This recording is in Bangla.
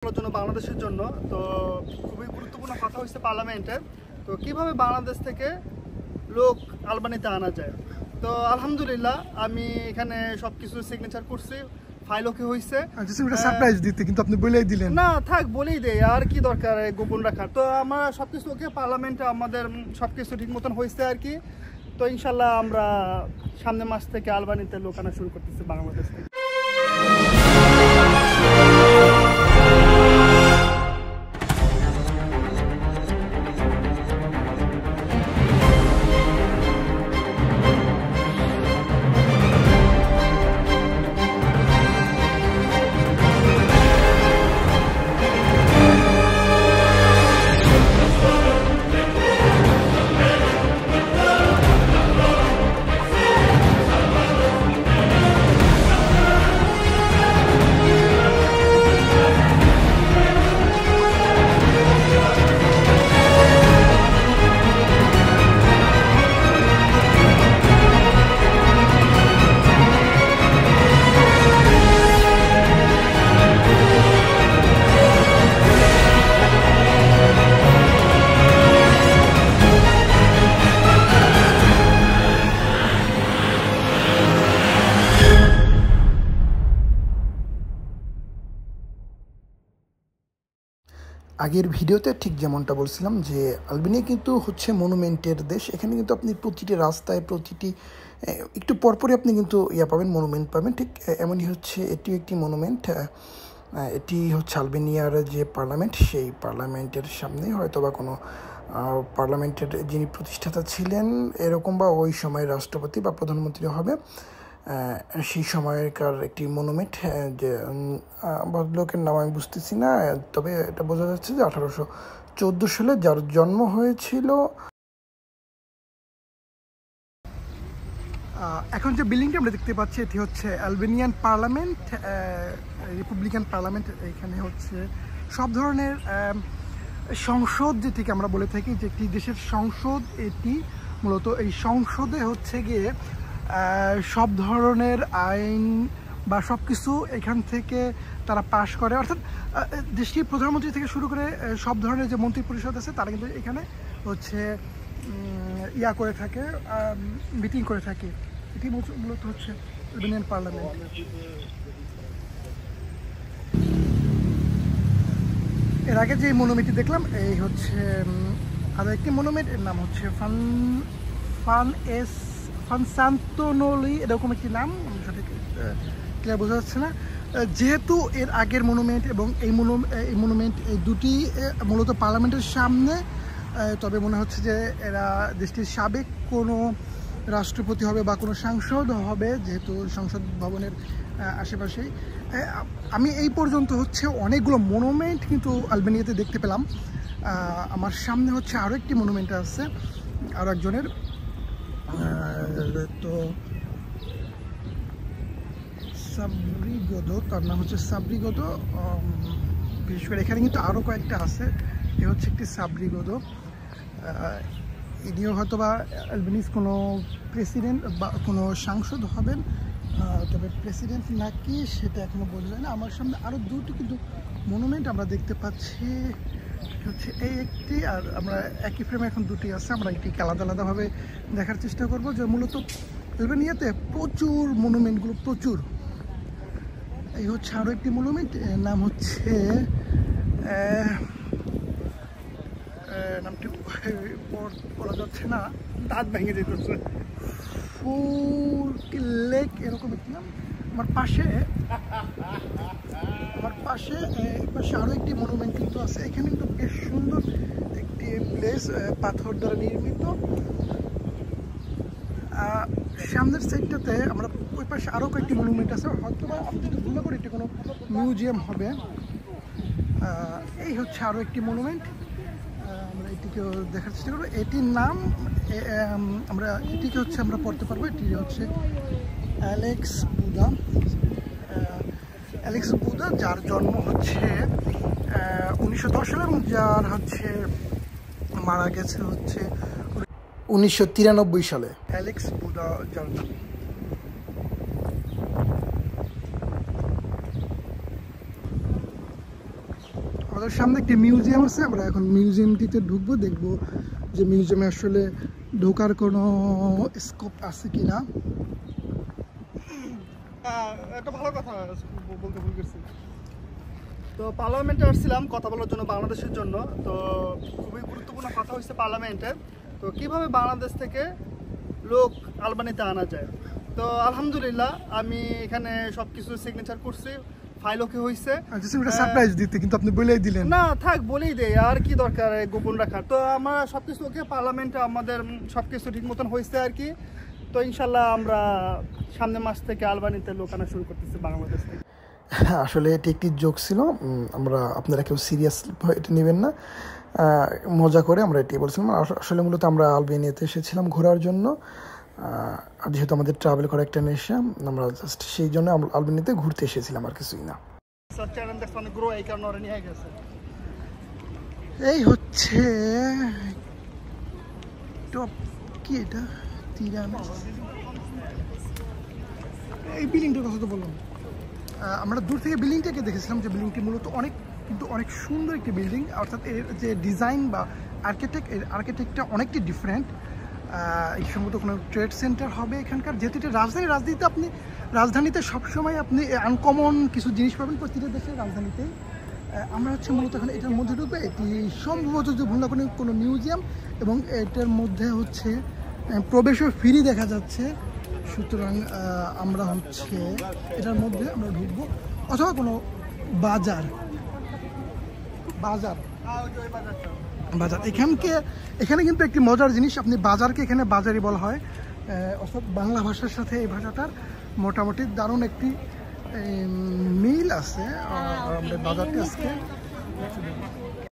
জন্য বাংলাদেশের জন্য তো খুবই গুরুত্বপূর্ণ কথা হচ্ছে পার্লামেন্টে তো কিভাবে বাংলাদেশ থেকে লোক আলবানিতে আনা যায়। তো আলহামদুলিল্লাহ আমি এখানে সবকিছু সিগনেচার করছি, ফাইল ওকে হয়েছে। সারপ্রাইজ দিতে কিন্তু আপনি বলেই দিলেন। না থাক, বলেই দেই, আর কি দরকার গোপন রাখার। তো আমরা সবকিছু ওকে, পার্লামেন্টে আমাদের সবকিছু ঠিক মতন হয়েছে আর কি। তো ইনশাল্লাহ আমরা সামনের মাস থেকে আলবানিতে লোক আনা শুরু করতেছি বাংলাদেশ থেকে। আগের ভিডিওতে ঠিক যেমনটা বলছিলাম যে আলবেনিয়া কিন্তু হচ্ছে মনুমেন্টের দেশ। এখানে কিন্তু আপনি প্রতিটি রাস্তায় প্রতিটি একটু পরপরই আপনি কিন্তু পাবেন, মনুমেন্ট পাবেন। ঠিক এমনই হচ্ছে এটিও একটি মনুমেন্ট। এটি হচ্ছে আলবেনিয়ার যে পার্লামেন্ট, সেই পার্লামেন্টের সামনে হয়তো বা কোনো পার্লামেন্টের যিনি প্রতিষ্ঠাতা ছিলেন এরকম বা ওই সময় রাষ্ট্রপতি বা প্রধানমন্ত্রী হবে, সেই সময়কার একটি মনুমেন্ট। যে ভদ্রলোকের নাম আমি বুঝতেছি না, তবে এটা বোঝা যাচ্ছে যে 1814 সালে যার জন্ম হয়েছিল। এখন যে বিল্ডিংটা আমরা দেখতে পাচ্ছি এটি হচ্ছে আলবেনিয়ান পার্লামেন্ট, রিপাবলিকান পার্লামেন্ট। এখানে হচ্ছে সব ধরনের সংসদ, যেটিকে আমরা বলে থাকি যে একটি দেশের সংসদ, এটি মূলত এই সংসদে হচ্ছে গিয়ে সব ধরনের আইন বা সব কিছু এখান থেকে তারা পাশ করে। অর্থাৎ দেশটির প্রধানমন্ত্রী থেকে শুরু করে সব ধরনের যে মন্ত্রী পরিষদ আছে তারা কিন্তু এখানে হচ্ছে করে থাকে, মিটিং করে থাকে। এটি মূলত হচ্ছে আলবেনিয়ান পার্লামেন্ট। এর আগে যে মনুমেন্টটি দেখলাম এই হচ্ছে আরও একটি মনুমেন্ট, এর নাম হচ্ছে ফানসান্তনোলি, এরকম একটি নাম, সঠিক ক্লিয়ার বোঝা যাচ্ছে না। যেহেতু এর আগের মনুমেন্ট এবং এই মনুমেন্ট এই দুটি মূলত পার্লামেন্টের সামনে, তবে মনে হচ্ছে যে এরা দেশটির সাবেক কোনো রাষ্ট্রপতি হবে বা কোনো সাংসদ হবে, যেহেতু সংসদ ভবনের আশেপাশেই। আমি এই পর্যন্ত হচ্ছে অনেকগুলো মনুমেন্ট কিন্তু আলবেনিয়াতে দেখতে পেলাম। আমার সামনে হচ্ছে আরও একটি মনুমেন্ট আছে আরও একজনের, তো সাব্রিগোদো, তার নাম হচ্ছে সাব্রিগোদো। বিশেষ করে এখানে কিন্তু আরও কয়েকটা আছে। এ হচ্ছে একটি সাব্রিগোদো। ইনিও হয়তো বা আলবেনিজ কোনো প্রেসিডেন্ট বা কোনো সাংসদ হবেন, তবে প্রেসিডেন্ট নাকি সেটা এখনো বোঝা যায় না। আমার সামনে আরও দুটি কিন্তু মনুমেন্ট আমরা দেখতে পাচ্ছি, হচ্ছে এই একটি, আর আমরা একই ফ্রেমে এখন দুটি আছে। আমরা একটিকে আলাদা আলাদাভাবে দেখার চেষ্টা করব। যে মূলত আলবেনিয়াতে প্রচুর মনুমেন্টগুলো প্রচুর। এই হচ্ছে আরও একটি মনুমেন্ট, নাম হচ্ছে নামটি বলা যাচ্ছে না, দাঁত ভেঙে যেতেছে, লেক এরকম একটি নাম। আমার পাশে আরও একটি মনুমেন্ট কিন্তু আছে। এখানে কিন্তু বেশ সুন্দর একটি প্লেস, পাথর দ্বারা নির্মিত। সামনের সাইডটাতে আমরা ওই পাশে আরও কয়েকটি মনুমেন্ট আছে, হয়তো বা আমি যদি ভুল করি এটি কোনো মিউজিয়াম হবে। এই হচ্ছে আরও একটি মনুমেন্ট, আমরা এটিকেও দেখার চেষ্টা করবো। এটির নাম আমরা এটিকে হচ্ছে আমরা পড়তে পারবো। এটি হচ্ছে অ্যালেক্স বুদা, যার জন্ম হচ্ছে 1910 সালে এবং যার হচ্ছে মারা গেছে হচ্ছে 1993 সালে। অ্যালেক্স বুদা যার নাম। আমাদের সামনে একটি মিউজিয়াম আছে, আমরা এখন মিউজিয়ামটিতে ঢুকবো, দেখবো যে মিউজিয়ামে আসলে ঢোকার কোনো স্কোপ আছে কিনা। একটা ভালো কথা বলতে ভুল করছি। তো পার্লামেন্টে আসছিলাম কথা বলার জন্য, বাংলাদেশের জন্য। তো খুবই গুরুত্বপূর্ণ কথা হচ্ছে পার্লামেন্টে, তো কিভাবে বাংলাদেশ থেকে লোক আলবানিতে আনা যায়। তো আলহামদুলিল্লাহ আমি এখানে সব কিছু সিগনেচার করছি, ফাইল ওকে হয়েছে। সারপ্রাইজ দিতে কিন্তু আপনি বলেই দিলেন। না থাক, বলেই দেয়, আর কি দরকার গোপন রাখার। তো আমরা সবকিছু ওকে, পার্লামেন্টে আমাদের সবকিছু ঠিক মতন হয়েছে আর কি। তো ইনশাল্লাহ আমরা সামনের মাস থেকে আলবানিতে লোক আনা শুরু করতেছি বাংলাদেশ থেকে। আসলে এটি একটি জোক ছিল, আমরা আপনারা কেউ সিরিয়াস এটা নেবেন না, মজা করে আমরা এটি বলছিলাম। আসলে মূলত আমরা আলবেনিয়াতে এসেছিলাম ঘোরার জন্য, আর যেহেতু আমাদের ট্রাভেল করা একটা নেশা, আমরা জাস্ট সেই জন্য আমরা আলবেনিয়াতে ঘুরতে এসেছিলাম, আর কিছুই না। এই হচ্ছে টপ, কি এটা এই বিল্ডিংটার কথা তো বললাম। আমরা দূর থেকে বিল্ডিংটাকে দেখেছিলাম, যে বিল্ডিংটি মূলত অনেক সুন্দর একটি বিল্ডিং, অর্থাৎ এর যে ডিজাইন বা আর্কিটেক্টটা অনেকটি ডিফারেন্ট। এই সম্ভবত কোনো ট্রেড সেন্টার হবে এখানকার, যেহেতু এটা রাজধানীতে সবসময় আপনি আনকমন কিছু জিনিস পাবেন প্রতিটা দেশের রাজধানীতেই। আমরা হচ্ছে মূলত এখন এটার মধ্যে ঢুকবে। এটি সম্ভবত যে ভুল না কোনো মিউজিয়াম, এবং এটার মধ্যে হচ্ছে প্রবেশও ফ্রি দেখা যাচ্ছে। সুতরাং আমরা হচ্ছে এটার মধ্যে আমরা ঢুকবো, অথবা কোনো বাজার। এখানে কিন্তু একটি মজার জিনিস, আপনি বাজারকে এখানে বাজারই বলা হয়, অর্থাৎ বাংলা ভাষার সাথে এই ভাষাটার মোটামুটি দারুণ একটি মিল আছে। আমরা বাজারটি আজকে